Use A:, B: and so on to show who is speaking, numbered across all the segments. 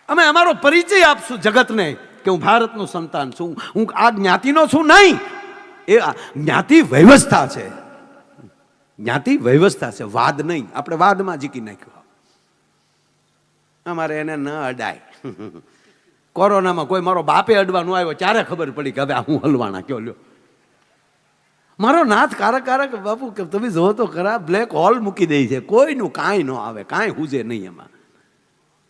A: અમે અમારો પરિચય આપશું જગતને કે હું ભારતનું સંતાન છું, હું આ જ્ઞાતિનો છું. નહીં, એ જ્ઞાતિ વ્યવસ્થા છે, જ્ઞાતિ વ્યવસ્થા છે, વાદ નહીં. આપણે વાદમાં જીકી નાખ્યું. અમારે એને ન અડાય. કોરોનામાં કોઈ મારો બાપે અડવા ન આવ્યો ત્યારે ખબર પડી કે હવે હું હલવાના કયો લ્યો. મારો નાથ કારક કારક બાપુ તમે જો તો ખરા, બ્લેક હોલ મૂકી દે છે. કોઈનું કાંઈ ન આવે, કાંઈ હુજે નહીં. એમાં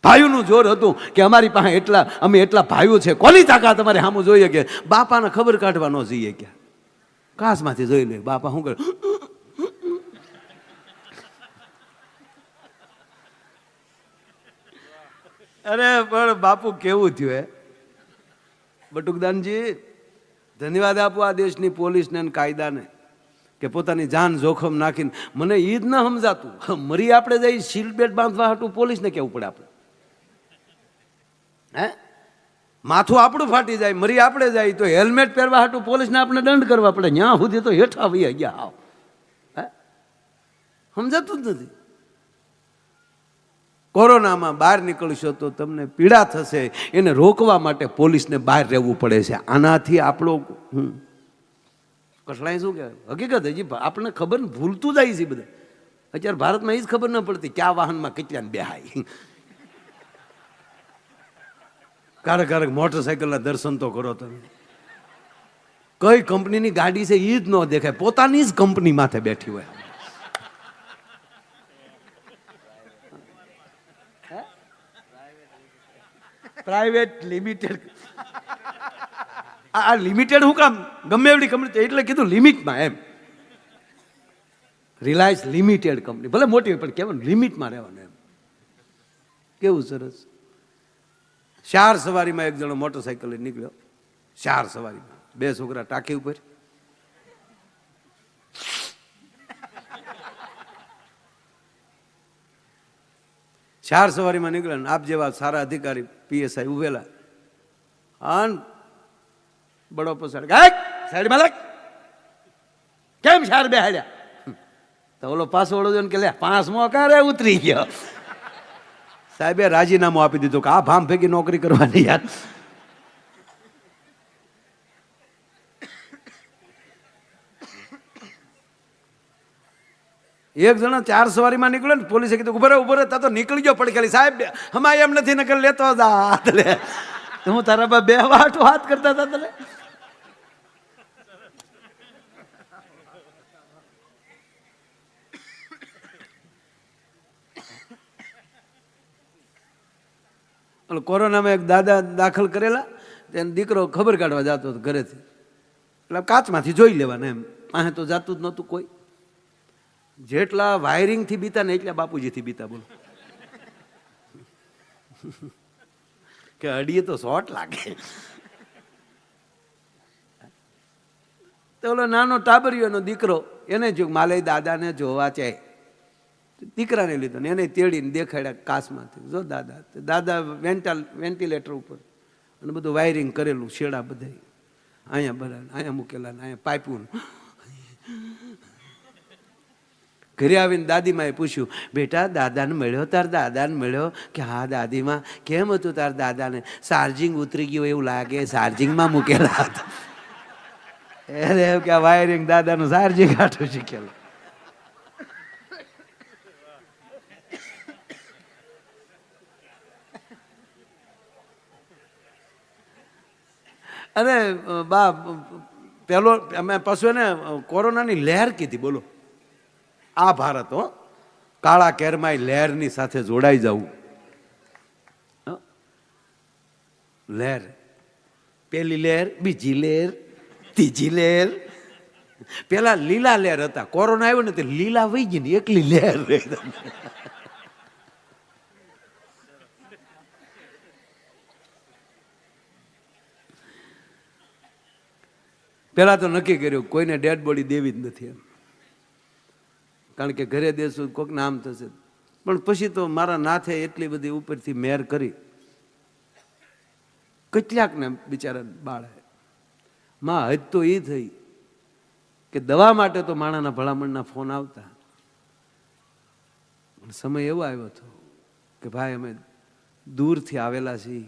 A: ભાઈઓનું જોર હતું કે અમારી પાસે એટલા, અમે એટલા ભાઈઓ છે, કોની તાકાત અમારે સામું જોઈએ કે બાપાને ખબર કાઢવા ન જઈએ. ક્યાં કાસમાંથી જોઈ લે બાપા શું કરે. અરે પણ બાપુ કેવું થયું હે બટુકદાનજી, ધન્યવાદ આપો આ દેશની પોલીસને અને કાયદાને કે પોતાની જાન જોખમ નાખીને. મને એ જ ન સમજાતું, મરી આપણે જઈ સીટ બેલ્ટ બાંધવા હાટું પોલીસને કેવું પડે આપણે? હે, માથું આપણું ફાટી જાય, મરી આપણે જાય તો હેલ્મેટ પહેરવા હાટું પોલીસને આપણે દંડ કરવા પડે. ત્યાં સુધી તો હેઠા વહી ગયા. આવ હે, સમજાતું જ નથી. કોરોનામાં બહાર નીકળશો તો તમને પીડા થશે, એને રોકવા માટે પોલીસને બહાર રહેવું પડે છે. આનાથી આપણો કસલાય શું કહેવાય? હકીકત હજી આપણને ખબર ભૂલતું જાય છે બધા. અત્યારે ભારતમાં એ જ ખબર ન પડતી ક્યાં વાહનમાં કેટલાને બેહાય. ક્યારેક ક્યારેક મોટરસાઇકલના દર્શન તો કરો તમે. કઈ કંપનીની ગાડી છે એ જ ન દેખાય, પોતાની જ કંપની માથે બેઠી હોય. Private limited. આ લિમિટેડ હું કામ? ગમે એવડી કંપની એટલે કીધું લિમિટમાં. એમ રિલાયન્સ લિમિટેડ કંપની ભલે મોટી પણ કેવું લિમિટમાં રહેવાનું. એમ કેવું સરસ. 4 સવારીમાં એક જણો મોટરસાઇકલ લઈને નીકળ્યો. 4 સવારીમાં 2 છોકરા ટાંકી ઉપર. ચાર સવારીમાં નીકળ્યા. આપ જેવા સારા અધિકારી PSI ઉભેલા. અન બડો પસાડ સાઈડમાં લાગ, કેમ શાર બેહાડ્યા? તો ઓલો પાછો ઓળો જોઈને કે લે 5મો કારે ઉતરી ગયો. સાહેબે રાજીનામું આપી દીધું કે આ ભામ ભેગી નોકરી કરવાની યાર. એક જણો 4 સવારીમાં નીકળ્યો ને પોલીસે કીધું ઉભો રહે તો નીકળી ગયો પડખેલી. સાહેબ હમણાં એમ નથી નકલ લેતો હાથ લે. હું તારા પર 2 વાટો હાથ કરતા હતા તને. કોરોનામાં એક દાદા દાખલ કરેલા, તેને દીકરો ખબર કાઢવા જતો હતો ઘરેથી. એટલે કાચમાંથી જોઈ લેવાના, એમ પાસે તો જાતું જ નહોતું કોઈ. જેટલા વાયરિંગથી બીતા ને એટલા બાપુજીથી બીતા. બોલો કે અડીએ તો શોર્ટ લાગે. તો ઓલો નાનો ટાબરિયો એનો દીકરો એને જો માલે દાદાને જોવા ચાહે. દીકરાને લીધો ને એને તેડીને દેખાડ્યા કાચમાંથી. જો દાદા, દાદા વેન્ટિલેટર ઉપર અને બધું વાયરિંગ કરેલું, શેડા બધા અહીંયા બધા અહીંયા મૂકેલા ને અહીંયા પાઇપું. ઘરે આવીને દાદીમાએ પૂછ્યું, બેટા દાદાને મળ્યો? તાર દાદાને મળ્યો? કે હા દાદીમાં. કેમ હતું તાર દાદાને? ચાર્જિંગ ઉતરી ગયું એવું લાગે, ચાર્જિંગમાં મૂકેલા હતા. એટલે એમ કે વાયરિંગ દાદાનું ચાર્જિંગ આટું શીખેલું. અરે બા પેલો અમે પાછું એને કોરોનાની લહેર કીધી. બોલો આ ભારત હો, કાળા કેરમાય લહેરની સાથે જોડાઈ જવું. લહેર, પેલી લહેર, બીજી લહેર, ત્રીજી લહેર. પેલા લીલા લહેર હતા, કોરોના આવ્યો ને તે લીલા વહી ગઈ ને એકલી લહેર રહી. પેલા તો નક્કી કર્યું કોઈને ડેડ બોડી દેવી જ નથી એમ, કારણ કે ઘરે દેશું કોઈક નામ થશે. પણ પછી તો મારા નાથે એટલી બધી ઉપરથી મેર કરી, કેટલાકને બિચારા બાળે. માં હદ તો એ થઈ કે દવા માટે તો માણાના ભલામણના ફોન આવતા. સમય એવો આવ્યો હતો કે ભાઈ અમે દૂરથી આવેલા છીએ.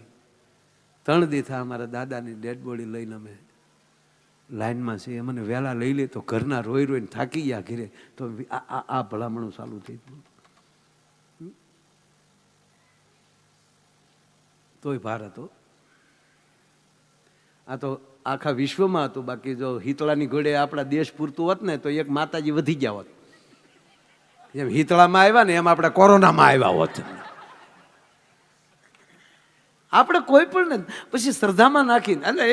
A: 3 દી થયા અમારા દાદાની ડેડ બોડી લઈને અમે લાઈનમાં છીએ. મને વહેલા લઈ લે તો ઘરના રોઈ રોઈને થાકી ગયા ઘરે, તો આ ભલામણું ચાલુ થઈ ગયું. તોય ભાર હતો. આ તો આખા વિશ્વમાં હતું. બાકી જો હિતળાની ઘોડે આપણા દેશ પૂરતું હોત ને તો એક માતાજી વધી ગયા હોત. જેમ હિતળામાં આવ્યા ને એમ આપણે કોરોનામાં આવ્યા હોત. આપણે કોઈ પણ ને પછી શ્રદ્ધામાં નાખીને, એટલે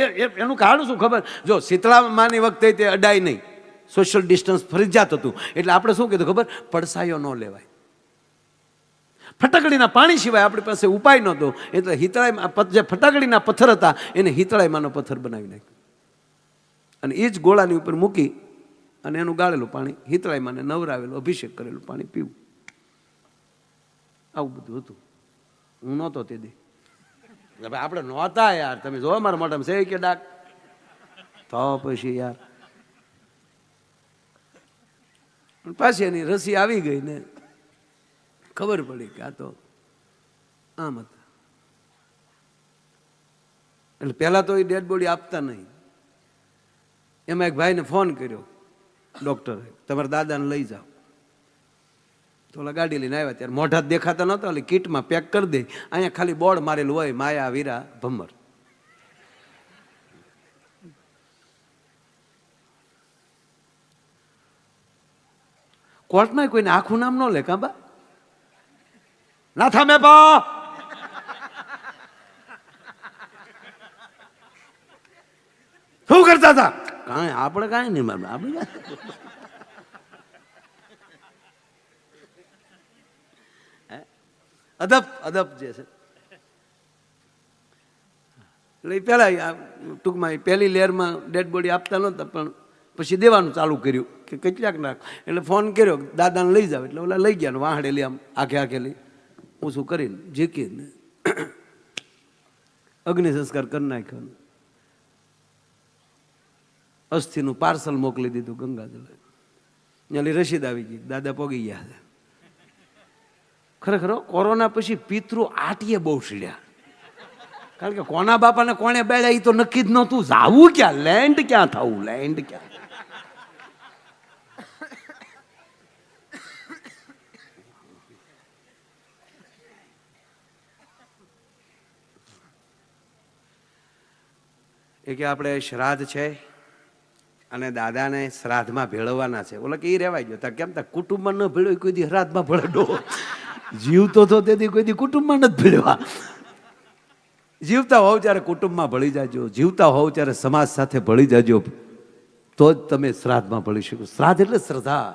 A: એનું કારણ શું ખબર? જો શીતળામાની વખતે તે અડાય નહીં, સોશિયલ ડિસ્ટન્સ ફરજિયાત હતું. એટલે આપણે શું કીધું ખબર? પડસાયો ન લેવાય. ફટાકડીના પાણી સિવાય આપણી પાસે ઉપાય નહોતો. એટલે હિતળાઈ જે ફટાકડીના પથ્થર હતા એને હિતળાઈમાંનો પથ્થર બનાવી નાખ્યો અને એ જ ગોળાની ઉપર મૂકી અને એનું ગાળેલું પાણી હિતળાઈમાં નવરાવેલું અભિષેક કરેલું પાણી પીવું. આવું બધું હતું. હું નહોતો તે દી. આપણે નહોતા યાર. તમે જો મારા મોઢામાં છે કે ડાક તો પછી યાર પાછી એની રસી આવી ગઈ ને ખબર પડી કે આ તો આમ હતા. એટલે પહેલા તો એ ડેડ બોડી આપતા નહીં. એમાં એક ભાઈને ફોન કર્યો ડોક્ટરે, તમારા દાદાને લઈ જાઓ. તો ઓલા ગાડી લઈને આવ્યા ત્યારે મોઢા જ દેખાતા નહોતા. એટલે કીટમાં પેક કરી દે. અહીંયા ખાલી બોર્ડ મારેલું હોય, માયા વીરા ભમર. કોર્ટમાં કોઈને આખું નામ ન લે કાબા ના થામે પા. શું કરતા હતા? કાંઈ આપણે કાંઈ નહીં મારે. આપણે અદબ અદબ જે છે એટલે પેલા ટૂંકમાં પહેલી લેયરમાં ડેડ બોડી આપતા નહોતા, પણ પછી દેવાનું ચાલુ કર્યું કે કેટલાક નાખ. એટલે ફોન કર્યો દાદાને લઈ જાવ. એટલે ઓલા લઈ ગયા વાહડેલી આમ આખે આખેલી ઊંચું કરીને જીકીને અગ્નિ સંસ્કાર કરી નાખ્યો. અસ્થિનું પાર્સલ મોકલી દીધું ગંગાજળ. ત્યાંથી રસીદ આવી ગઈ, દાદા પોગી ગયા છે. ખરેખર કોરોના પછી પિતૃ આટીએ બહુ સીડ્યા. કારણ કે કોના બાપાને કોણે બેડ્યા એ તો નક્કી જ નહોતું. જાવું ક્યાં? લેન્ડ ક્યાં થવું? લેન્ડ ક્યાં? એ કે આપણે શ્રાદ્ધ છે અને દાદાને શ્રાદ્ધમાં ભેળવવાના છે. ઓલા કે એ રહેવાય ગયો. કેમ તા કુટુંબમાં ન ભેળવ્યો કોઈ દી શ્રાદ્ધમાં ભેળડો. જીવતો તો તેથી કોઈ દી કુટુંબમાં નથી ભેળવા. જીવતા હોવ ત્યારે કુટુંબમાં ભળી જાજો, જીવતા હોવ ત્યારે સમાજ સાથે ભળી જાજો, તો જ તમે શ્રાદ્ધમાં ભળી શકો. શ્રાદ્ધ એટલે શ્રદ્ધા,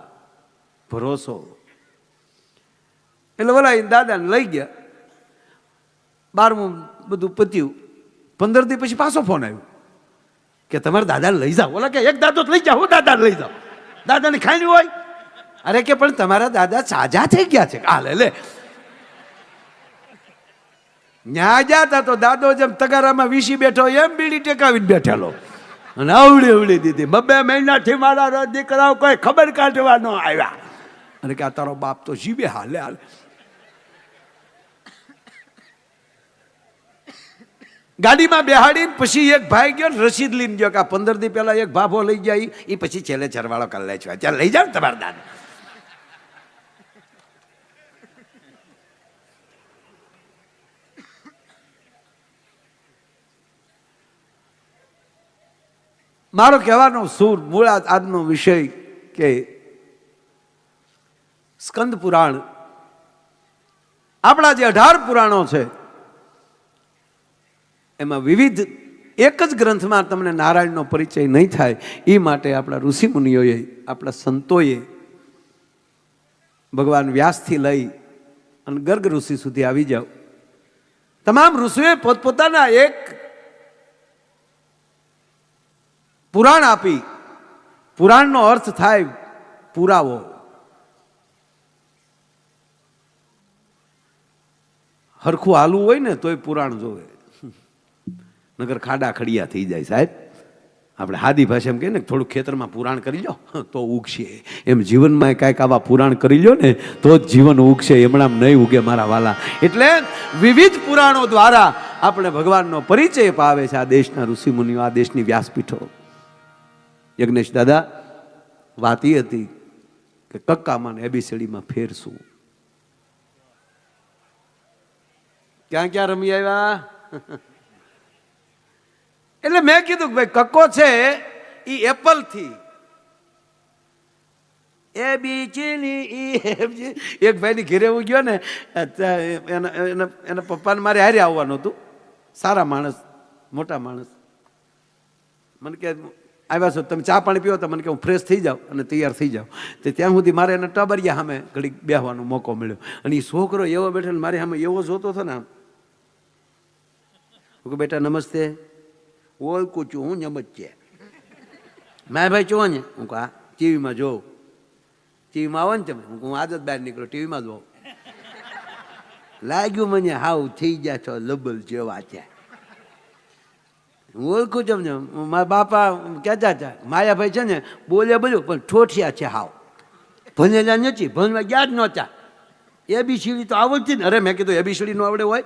A: ભરોસો. એટલે ઓલા દાદાને લઈ ગયા. 12મું બધું પત્યું. 15 દી પછી પાછો ફોન આવ્યો કે તમારે દાદાને લઈ જાઓ. ઓલા કે એક દાદો લઈ જાઓ, દાદાને લઈ જાઓ. દાદાને ખાઈ હોય. અરે કે પણ તમારા દાદા સાજા થઈ ગયા છે. આ લે ન્યા જાતા તો દાદો જેમ તગારામાં વીસી બેઠો એમ બીડી ટેકાવીને બેઠેલો અને અવળી અવળી દીધી. 2 મહિનાથી મારા દીકરાઓ કોઈ ખબર કાઢવા ન આવ્યા. અને કે આ તારો બાપ તો જીવે હાલે હાલે. ગાડીમાં બેહાડીને પછી એક ભાઈ ગયો રસીદ લઈને ગયો કે 15 દી પહેલા એક ભાભો લઈ ગયા. એ પછી છેલ્લે ચરવાળો કરી લે છે. ત્યાં લઈ જાવ તમારા દાદા. મારો કહેવાનો સૂર મૂળાત આજનો વિષય કે સ્કંદ પુરાણ, આપણા જે 18 પુરાણો છે એમાં વિવિધ એક જ ગ્રંથમાં તમને નારાયણનો પરિચય નહીં થાય એ માટે આપણા ઋષિમુનિઓએ, આપણા સંતોએ, ભગવાન વ્યાસથી લઈ અને ગર્ગ ઋષિ સુધી આવી જાઓ. તમામ ઋષિઓએ પોતપોતાના એક પુરાણ આપી. પુરાણનો અર્થ થાય પુરાવો. હરખું હાલવું હોય ને તોય પુરાણ જોવે, નગર ખાડા ખડિયા થઈ જાય સાહેબ. આપણે હાદી ભાષા એમ કહીએ ને થોડું ખેતરમાં પુરાણ કરી લો તો ઉગશે, એમ જીવનમાં કાંઈક આવા પુરાણ કરી લો ને તો જ જીવન ઉગશે, હમણાં નહીં ઉગે મારા વાલા. એટલે વિવિધ પુરાણો દ્વારા આપણે ભગવાનનો પરિચય પાવે છે આ દેશના ઋષિમુનિઓ, આ દેશની વ્યાસપીઠો. યજ્ઞેશ દાદા વાત એ હતી કે કક્કામાં ને એબીસીડીમાં ફેર શું? ક્યાં ક્યાં રમી આવ્યા? એટલે મેં કીધું કે ભાઈ કક્કો છે એ એપલ થી એ બી એક ભાઈની ઘેરે હું ગયો ને એના પપ્પાને મારે હારે આવવાનું હતું, સારા માણસ, મોટા માણસ. મને કે આવ્યા છો તમે ચા પાણી પીવો તો મને કે હું ફ્રેશ થઈ જાઉં અને તૈયાર થઈ જાઉં. તો ત્યાં સુધી મારે એને ટબરિયા સામે ઘડીક બેસવાનો મોકો મળ્યો અને એ છોકરો એવો બેઠો ને મારી સામે એવો જોતો હતો ને આમ. હું કે બેટા નમસ્તે. ઓળખું છું હું નમસ્તે. મારા ભાઈ જોવો ને? હું કહું હા ટીવીમાં જોઉં. ટીવીમાં આવો ને તમે? હું આજ જ બહાર નીકળ્યો ટીવીમાં જોઉં. લાગ્યું મને હાવ થઈ ગયા છો લબલ જેવા છે. હું ઓળખું છું ને મારા બાપા કહેતા હતા માયાભાઈ છે ને બોલે બધું પણ ઠોઠિયા છે હાવ, ભણેલા નથી, ભણવા ગયા જ નહોતા. એબીસીડી તો આવડતી ને. અરે મેં કીધું એબીસીડી નો આવડે હોય?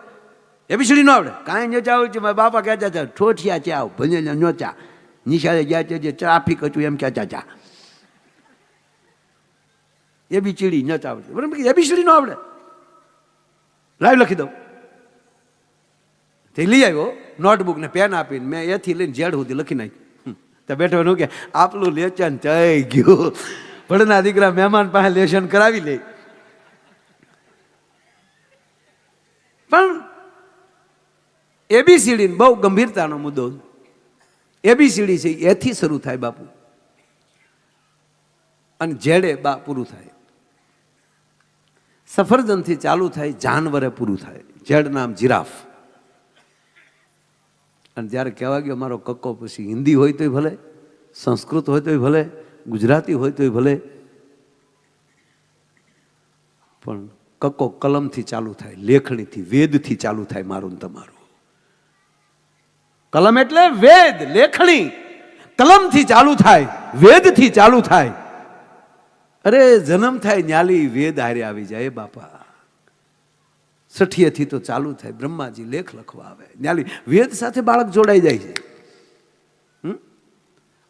A: એબીસીડી નો આવડે? કાંઈ નથી આવડતું. મારા બાપા કહેતા હતા ઠોઠિયા છે આવ, ભણેલા નહોતા, નિશાળે ગયા છે જે ટ્રાફિક હતું એમ કહેતા હતા. એબીસીડી નથી આવડતી. બરાબર, એબીસીડી નો આવડે? લાઈવ લખી દઉં. તે લઈ આવ્યો નોટબુક ને પેન આપીને, મેં એથી લઈને ઝેડ સુધી લખી નાખ્યું. તો બેઠો એનું કે આપલું લેચન થઈ ગયું. ભણના દીકરા મહેમાન પાસે લેશન કરાવી લે. પણ એબીસીડી બહુ ગંભીરતાનો મુદ્દો. એબીસીડી છે એથી શરૂ થાય બાપુ, અને ઝેડે બા પૂરું થાય. સફરજનથી ચાલુ થાય, જાનવરે પૂરું થાય. ઝેડ નામ જીરાફ. અને જ્યારે કહેવા ગયો મારો કક્કો, પછી હિન્દી હોય તોય ભલે, સંસ્કૃત હોય તોય ભલે, ગુજરાતી હોય તોય ભલે, પણ કક્કો કલમથી ચાલુ થાય, લેખણીથી, વેદથી ચાલુ થાય મારું તમારું. કલમ એટલે વેદ, લેખણી. કલમથી ચાલુ થાય, વેદથી ચાલુ થાય. અરે જન્મ થાય ન્યાલી વેદ હારે આવી જાય બાપા. સઠિયેથી તો ચાલુ થાય, બ્રહ્માજી લેખ લખવા આવે, ન્યાલી વેદ સાથે બાળક જોડાઈ જાય છે.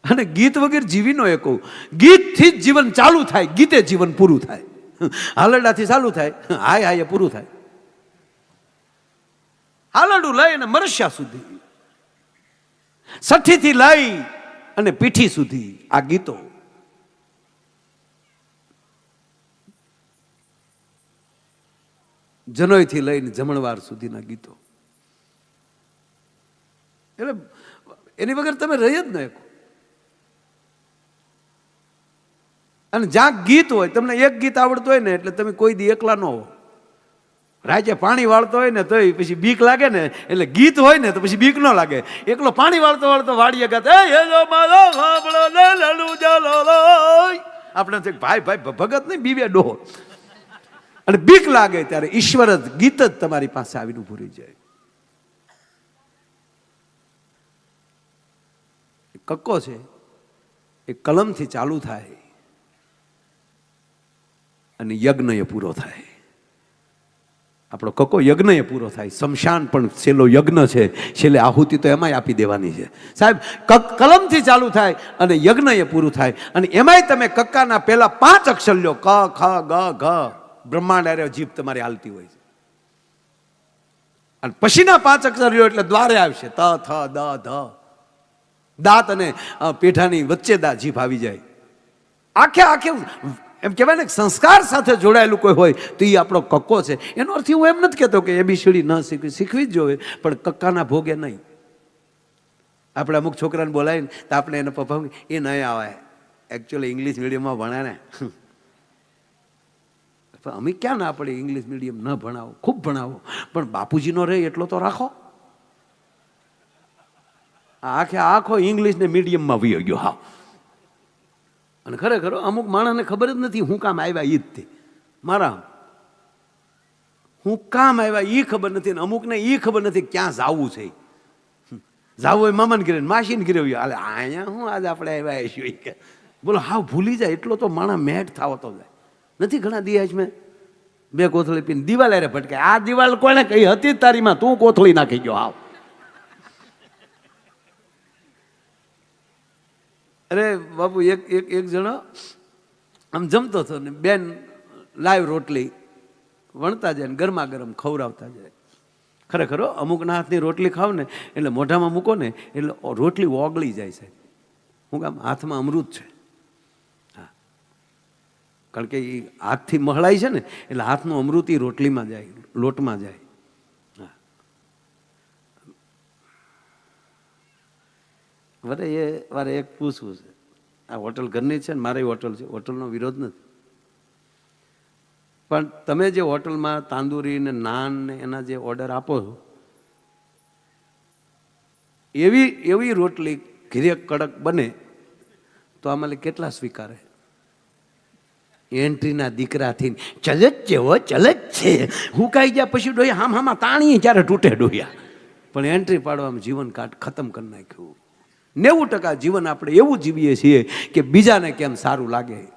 A: અને ગીત વગેરે જીવી નો કહું, ગીતથી જ જીવન ચાલુ થાય, ગીતે જીવન પૂરું થાય. હાલરડાથી ચાલુ થાય, હાય હાય પૂરું થાય. હાલરડું લઈ અને મરસ્યા સુધી, સઠ્ઠીથી લઈ અને પીઠી સુધી આ ગીતો. જનોયથી લઈને જમણવાર સુધીના ગીતો. એટલે એની વગર તમે રહી જ ન શકો. અને જ્યાં ગીત હોય, તમને એક ગીત આવડતું હોય ને એટલે તમે કોઈ દી એકલા ન હો. રાજ્ય પાણી વાળતો હોય ને તોય પછી બીક લાગે ને, એટલે ગીત હોય ને તો પછી બીક ન લાગે. એકલો પાણી વાળતો વાળતો વાડીએ ગાતો આપણે ભાઈ ભાઈ ભગત નહીં, બીવે ડોહો. અને બીક લાગે ત્યારે ઈશ્વર જ, ગીત જ તમારી પાસે આવીને ઉભું રહી જાય. કક્કો છે એ કલમથી ચાલુ થાય અને યજ્ઞ પૂરો થાય. આપણો કક્કો યજ્ઞ પૂરો થાય. શમશાન પણ છેલ્લો યજ્ઞ છે, છેલ્લે આહુતિ તો એમાંય આપી દેવાની છે સાહેબ. કલમથી ચાલુ થાય અને યજ્ઞ પૂરું થાય. અને એમાંય તમે કક્કાના પહેલા 5 અક્ષર લ્યો, ક ખ ગ ઘ, બ્રહ્માંડ અરે જીભ તમારી હાલતી હોય છે. અને પછીના 5 અક્ષર લ્યો એટલે દ્વારે આવશે, ત થ દ ધ. દાંત અને પેઢાની વચ્ચે જીભ આવી જાય. આખે એમ કહેવાય ને સંસ્કાર સાથે જોડાયેલું કોઈ હોય તો એ આપણો કક્કો છે. એનો અર્થ હું એમ નથી કહેતો કે એબીસીડી ન શીખવી, શીખવી જ જોઈએ, પણ કક્કાના ભોગે નહીં. આપણે અમુક છોકરાને બોલાવીને તો આપણે એને પપ્પા એ નહીં આવે, એકચ્યુઅલી ઇંગ્લિશ મીડિયમમાં ભણે ને. અમે ક્યાં ના પડે, ઇંગ્લિશ મીડિયમ ન ભણાવો, ખૂબ ભણાવો, પણ બાપુજીનો રહે એટલો તો રાખો. આખો ઇંગ્લિશ ને મીડિયમમાં વયો ગયો. હા, અને ખરેખર અમુક માણસને ખબર જ નથી હું કામ આવ્યા એ જ તે. મારા હું કામ આવ્યા એ ખબર નથી, અમુકને એ ખબર નથી ક્યાં જવું છે. જાવું હોય મામાને ઘરે માસીને ઘરે હોય હાલે અહીંયા હું આજે આપણે આવ્યા છીએ કે બોલો હાવ ભૂલી જાય એટલો તો માણા મેટ થાવતો જાય નથી ઘણા દિયા જ મેં બે કોથળી પીને દિવાલ અરે ભટકે આ દિવાલ કોને કઈ હતી તારીમાં તું કોથળી નાખી ગયો હાવ અરે બાપુ એક જણો આમ જમતો હતો ને બેન લાઈવ રોટલી વણતા જાય ને ગરમા ગરમ ખવડાવતા જાય ખરેખર અમુકના હાથની રોટલી ખાવ ને એટલે મોઢામાં મૂકો ને એટલે રોટલી ઓગળી જાય છે હું કામ હાથમાં અમૃત છે હા કારણ કે એ હાથથી મહળાય છે ને એટલે હાથનું અમૃત એ રોટલીમાં જાય લોટમાં જાય હા મારે એક પૂછવું છે આ હોટલ ઘરની છે ને મારી હોટલ છે હોટલનો વિરોધ નથી પણ તમે જે હોટલમાં તાંદુરી ને નાન ને એના જે ઓર્ડર આપો છો એવી રોટલી ઘીરે કડક બને તો આમાં કેટલા સ્વીકારે એન્ટ્રીના દીકરાથી ચલજ છે હો ચલજ છે હું કાઈ ગયા પછી ડોયા હામાં તાણીએ ક્યારે તૂટે ડોયા પણ એન્ટ્રી પાડવામાં જીવન ખતમ કરી નાખ્યું 90% જીવન આપણે એવું જીવીએ છીએ કે બીજાને કેમ સારું લાગે